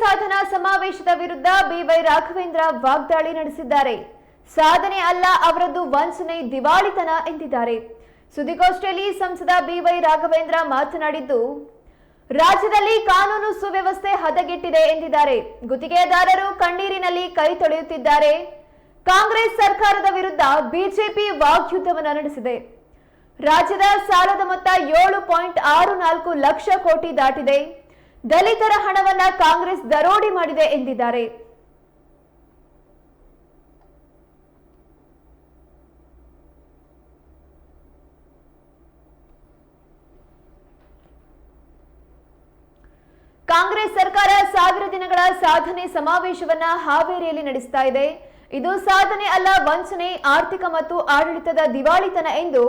ಸಾಧನಾ ಸಮಾವೇಶದ ವಿರುದ್ಧ ಬಿವೈ ರಾಘವೇಂದ್ರ ವಾಗ್ದಾಳಿ ನಡೆಸಿದ್ದಾರೆ. ಸಾಧನೆ ಅಲ್ಲ, ಅವರದ್ದು ವಂಚನೆ, ದಿವಾಳಿತನ ಎಂದಿದ್ದಾರೆ. ಸುದ್ದಿಗೋಷ್ಠಿಯಲ್ಲಿ ಸಂಸದ ಬಿವೈ ರಾಘವೇಂದ್ರ ಮಾತನಾಡಿದ್ದು, ರಾಜ್ಯದಲ್ಲಿ ಕಾನೂನು ಸುವ್ಯವಸ್ಥೆ ಹದಗೆಟ್ಟಿದೆ ಎಂದಿದ್ದಾರೆ. ಗುತ್ತಿಗೆದಾರರು ಕಣ್ಣೀರಿನಲ್ಲಿ ಕೈ ತೊಳೆಯುತ್ತಿದ್ದಾರೆ. ಕಾಂಗ್ರೆಸ್ ಸರ್ಕಾರದ ವಿರುದ್ಧ ಬಿಜೆಪಿ ವಾಗ್ಯುದ್ಧವನ್ನು ನಡೆಸಿದೆ. ರಾಜ್ಯದ ಸಾಲದ ಮೊತ್ತ 7.64 ಲಕ್ಷ ಕೋಟಿ ದಾಟಿದೆ. ದಲಿತರ ಹಣವನ್ನ ಕಾಂಗ್ರೆಸ್ ದರೋಡೆ ಮಾಡಿದೆ ಎಂದಿದ್ದಾರೆ. ಕಾಂಗ್ರೆಸ್ ಸರ್ಕಾರ 1000 ದಿನಗಳ ಸಾಧನೆ ಸಮಾವೇಶವನ್ನ ಹಾವೇರಿಯಲ್ಲಿ ನಡೆಸ್ತಾ ಇದೆ. ಇದು ಸಾಧನೆ ಅಲ್ಲ, ವಂಚನೆ, ಆರ್ಥಿಕ ಮತ್ತು ಆಡಳಿತದ ದಿವಾಳಿತನ ಎಂದು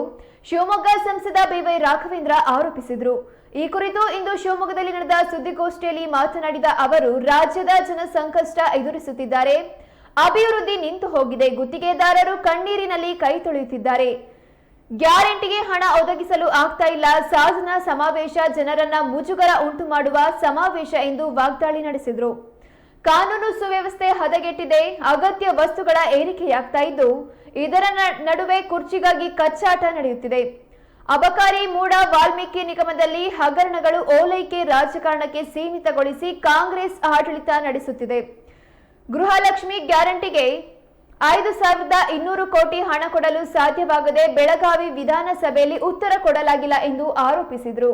ಶಿವಮೊಗ್ಗ ಸಂಸದ ಬಿವೈ ರಾಘವೇಂದ್ರ ಆರೋಪಿಸಿದರು. ಈ ಕುರಿತು ಇಂದು ಶಿವಮೊಗ್ಗದಲ್ಲಿ ನಡೆದ ಸುದ್ದಿಗೋಷ್ಠಿಯಲ್ಲಿ ಮಾತನಾಡಿದ ಅವರು, ರಾಜ್ಯದ ಜನ ಸಂಕಷ್ಟ ಎದುರಿಸುತ್ತಿದ್ದಾರೆ. ಅಭಿವೃದ್ಧಿ ನಿಂತು ಹೋಗಿದೆ. ಗುತ್ತಿಗೆದಾರರು ಕಣ್ಣೀರಿನಲ್ಲಿ ಕೈ ತೊಳೆಯುತ್ತಿದ್ದಾರೆ. ಗ್ಯಾರಂಟಿಗೆ ಹಣ ಒದಗಿಸಲು ಆಗ್ತಾ ಇಲ್ಲ. ಸಾಧನಾ ಸಮಾವೇಶ ಜನರನ್ನ ಮುಜುಗರ ಉಂಟು ಮಾಡುವ ಸಮಾವೇಶ ಎಂದು ವಾಗ್ದಾಳಿ ನಡೆಸಿದರು. ಕಾನೂನು ಸುವ್ಯವಸ್ಥೆ ಹದಗೆಟ್ಟಿದೆ. ಅಗತ್ಯ ವಸ್ತುಗಳ ಏರಿಕೆಯಾಗ್ತಾ ಇದ್ದು, ಇದರ ನಡುವೆ ಕುರ್ಚಿಗಾಗಿ ಕಚ್ಚಾಟ ನಡೆಯುತ್ತಿದೆ. ಅಬಕಾರಿ, ಮೂಡ, ವಾಲ್ಮೀಕಿ ನಿಗಮದಲ್ಲಿ ಹಗರಣಗಳು, ಓಲೈಕೆ ರಾಜಕಾರಣಕ್ಕೆ ಸೀಮಿತಗೊಳಿಸಿ ಕಾಂಗ್ರೆಸ್ ಆಡಳಿತ ನಡೆಸುತ್ತಿದೆ. ಗೃಹಲಕ್ಷ್ಮಿ ಗ್ಯಾರಂಟಿಗೆ 5200 ಕೋಟಿ ಹಣ ಕೊಡಲು ಸಾಧ್ಯವಾಗದೆ ಬೆಳಗಾವಿ ವಿಧಾನಸಭೆಯಲ್ಲಿ ಉತ್ತರ ಕೊಡಲಾಗಿಲ್ಲ ಎಂದು ಆರೋಪಿಸಿದರು.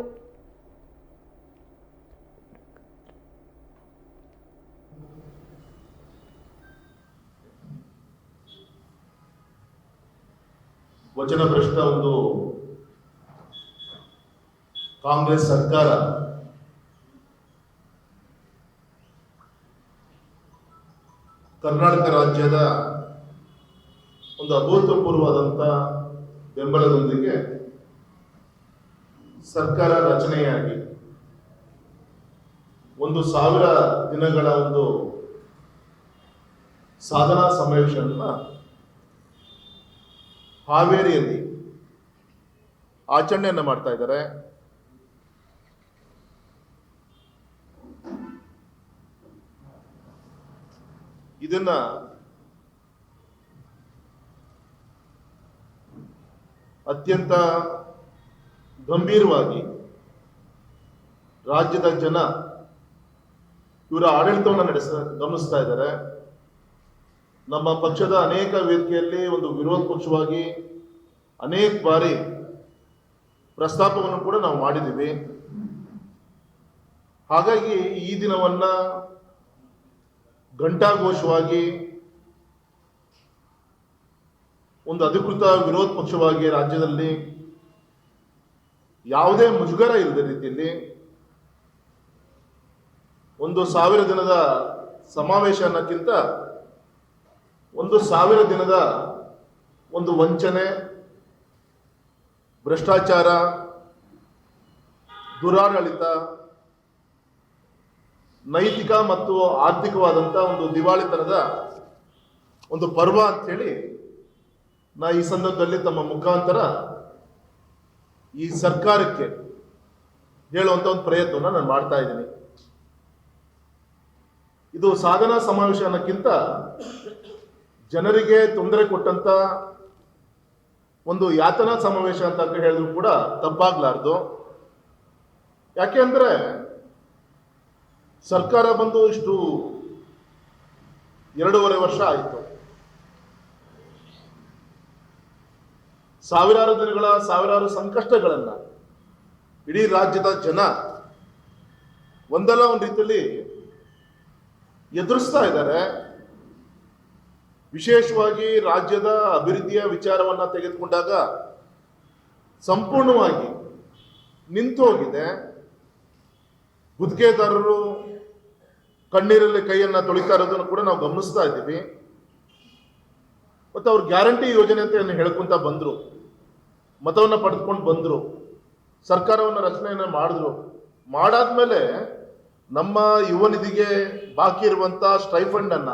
ವಚನಭ್ರಷ್ಟ ಒಂದು ಕಾಂಗ್ರೆಸ್ ಸರ್ಕಾರ ಕರ್ನಾಟಕ ರಾಜ್ಯದ ಒಂದು ಅಭೂತಪೂರ್ವವಾದಂಥ ಬೆಂಬಲದೊಂದಿಗೆ ಸರ್ಕಾರ ರಚನೆಯಾಗಿ 1000 ದಿನಗಳ ಒಂದು ಸಾಧನಾ ಸಮಾವೇಶವನ್ನು ಹಾವೇರಿಯಲ್ಲಿ ಆಚರಣೆಯನ್ನು ಮಾಡ್ತಾ ಇದ್ದಾರೆ. ಇದನ್ನ ಅತ್ಯಂತ ಗಂಭೀರವಾಗಿ ರಾಜ್ಯದ ಜನ ಇವರ ಆಡಳಿತವನ್ನು ಗಮನಿಸ್ತಾ ಇದ್ದಾರೆ. ನಮ್ಮ ಪಕ್ಷದ ಅನೇಕ ವೇದಿಕೆಯಲ್ಲಿ ಒಂದು ವಿರೋಧ ಪಕ್ಷವಾಗಿ ಅನೇಕ ಬಾರಿ ಪ್ರಸ್ತಾಪವನ್ನು ಕೂಡ ನಾವು ಮಾಡಿದ್ದೀವಿ. ಹಾಗಾಗಿ ಈ ದಿನವನ್ನ ಘಂಟಾಘೋಷವಾಗಿ ಒಂದು ಅಧಿಕೃತ ವಿರೋಧ ಪಕ್ಷವಾಗಿ ರಾಜ್ಯದಲ್ಲಿ ಯಾವುದೇ ಮುಜುಗರ ಇಲ್ಲದ ರೀತಿಯಲ್ಲಿ 1000 ದಿನದ ಸಮಾವೇಶ ಅನ್ನೋಕ್ಕಿಂತ 1000 ದಿನದ ಒಂದು ವಂಚನೆ, ಭ್ರಷ್ಟಾಚಾರ, ದುರಾಡಳಿತ, ನೈತಿಕ ಮತ್ತು ಆರ್ಥಿಕವಾದಂಥ ಒಂದು ದಿವಾಳಿತನದ ಒಂದು ಪರ್ವ ಅಂಥೇಳಿ ನಾ ಈ ಸಂದರ್ಭದಲ್ಲಿ ತಮ್ಮ ಮುಖಾಂತರ ಈ ಸರ್ಕಾರಕ್ಕೆ ಹೇಳುವಂಥ ಒಂದು ಪ್ರಯತ್ನವನ್ನು ನಾನು ಮಾಡ್ತಾ ಇದ್ದೀನಿ. ಇದು ಸಾಧನಾ ಸಮಾವೇಶ ಅನ್ನೋಕ್ಕಿಂತ ಜನರಿಗೆ ತೊಂದರೆ ಕೊಟ್ಟಂತ ಒಂದು ಯಾತನಾ ಸಮಾವೇಶ ಅಂತ ಹೇಳಿದ್ರು ಕೂಡ ತಪ್ಪಾಗ್ಲಾರ್ದು. ಯಾಕೆ ಅಂದ್ರೆ ಸರ್ಕಾರ ಬಂದು ಇಷ್ಟು 2.5 ವರ್ಷ ಆಯಿತು. ಸಾವಿರಾರು ದಿನಗಳ ಸಾವಿರಾರು ಸಂಕಷ್ಟಗಳನ್ನ ಇಡೀ ರಾಜ್ಯದ ಜನ ಒಂದಲ್ಲ ಒಂದು ರೀತಿಯಲ್ಲಿ ಎದುರಿಸ್ತಾ ಇದ್ದಾರೆ. ವಿಶೇಷವಾಗಿ ರಾಜ್ಯದ ಅಭಿವೃದ್ಧಿಯ ವಿಚಾರವನ್ನ ತೆಗೆದುಕೊಂಡಾಗ ಸಂಪೂರ್ಣವಾಗಿ ನಿಂತು ಹೋಗಿದೆ. ಗುತ್ತಿಗೆದಾರರು ಕಣ್ಣೀರಲ್ಲಿ ಕೈಯನ್ನ ತೊಳಿತಾ ಇರೋದನ್ನು ಕೂಡ ನಾವು ಗಮನಿಸ್ತಾ ಇದ್ದೀವಿ. ಮತ್ತು ಅವ್ರು ಗ್ಯಾರಂಟಿ ಯೋಜನೆ ಅಂತ ಹೇಳ್ಕೊಂತ ಬಂದರು, ಮತವನ್ನು ಪಡೆದುಕೊಂಡು ಬಂದರು, ಸರ್ಕಾರವನ್ನು ರಚನೆಯನ್ನು ಮಾಡಿದ್ರು. ಮಾಡಾದ್ಮೇಲೆ ನಮ್ಮ ಯುವ ನಿಧಿಗೆ ಬಾಕಿ ಇರುವಂಥ ಸ್ಟೈಫಂಡ್ ಅನ್ನ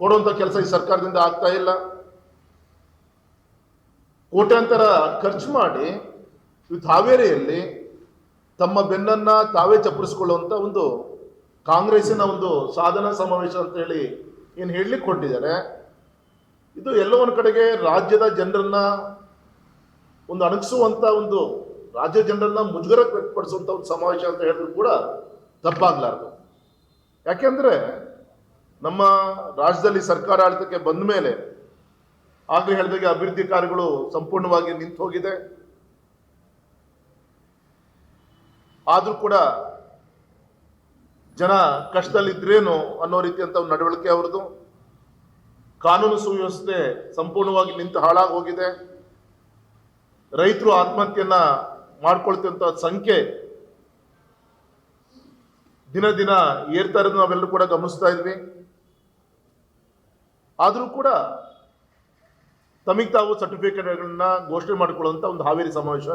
ಕೊಡುವಂಥ ಕೆಲಸ ಈ ಸರ್ಕಾರದಿಂದ ಆಗ್ತಾ ಇಲ್ಲ. ಕೋಟ್ಯಾಂತರ ಖರ್ಚು ಮಾಡಿ ಇವತ್ತು ಹಾವೇರಿಯಲ್ಲಿ ತಮ್ಮ ಬೆನ್ನನ್ನ ತಾವೇ ಚಪ್ಪರಿಸಿಕೊಳ್ಳುವಂಥ ಒಂದು ಕಾಂಗ್ರೆಸ್ಸಿನ ಒಂದು ಸಾಧನಾ ಸಮಾವೇಶ ಅಂತ ಹೇಳಿ ಏನು ಹೇಳಲಿಕ್ಕೆ ಹೊರಟಿದ್ದಾರೆ. ಇದು ಎಲ್ಲೋ ಒಂದು ಕಡೆಗೆ ರಾಜ್ಯದ ಜನರನ್ನ ಒಂದು ಅಣಗಿಸುವಂತ ಒಂದು ರಾಜ್ಯ ಜನರನ್ನ ಮುಜುಗರಕ್ಕೆ ವ್ಯಕ್ತಪಡಿಸುವಂತ ಒಂದು ಸಮಾವೇಶ ಅಂತ ಹೇಳಿದ್ರು ಕೂಡ ತಪ್ಪಾಗ್ಲಾರ್ದು. ಯಾಕೆಂದ್ರೆ ನಮ್ಮ ರಾಜ್ಯದಲ್ಲಿ ಸರ್ಕಾರ ಆಡಳಿತಕ್ಕೆ ಬಂದ ಮೇಲೆ ಆಗ್ಲೇ ಹೇಳಿದಾಗೆ ಅಭಿವೃದ್ಧಿ ಕಾರ್ಯಗಳು ಸಂಪೂರ್ಣವಾಗಿ ನಿಂತು ಹೋಗಿದೆ. ಆದ್ರೂ ಕೂಡ ಜನ ಕಷ್ಟದಲ್ಲಿದ್ರೇನು ಅನ್ನೋ ರೀತಿಯಂತ ಒಂದು ನಡವಳಿಕೆ ಅವ್ರದ್ದು. ಕಾನೂನು ಸುವ್ಯವಸ್ಥೆ ಸಂಪೂರ್ಣವಾಗಿ ನಿಂತು ಹಾಳಾಗಿ ಹೋಗಿದೆ. ರೈತರು ಆತ್ಮಹತ್ಯೆಯನ್ನ ಮಾಡ್ಕೊಳ್ತಿರುವಂತ ಸಂಖ್ಯೆ ದಿನ ದಿನ ಏರ್ತಾ ಇರೋದು ನಾವೆಲ್ಲರೂ ಕೂಡ ಗಮನಿಸ್ತಾ ಇದ್ವಿ. ಆದ್ರೂ ಕೂಡ ತಮಗೆ ತಾವು ಸರ್ಟಿಫಿಕೇಟ್ಗಳನ್ನ ಘೋಷಣೆ ಮಾಡಿಕೊಳ್ಳುವಂತ ಒಂದು ಹಾವೇರಿ ಸಮಾವೇಶ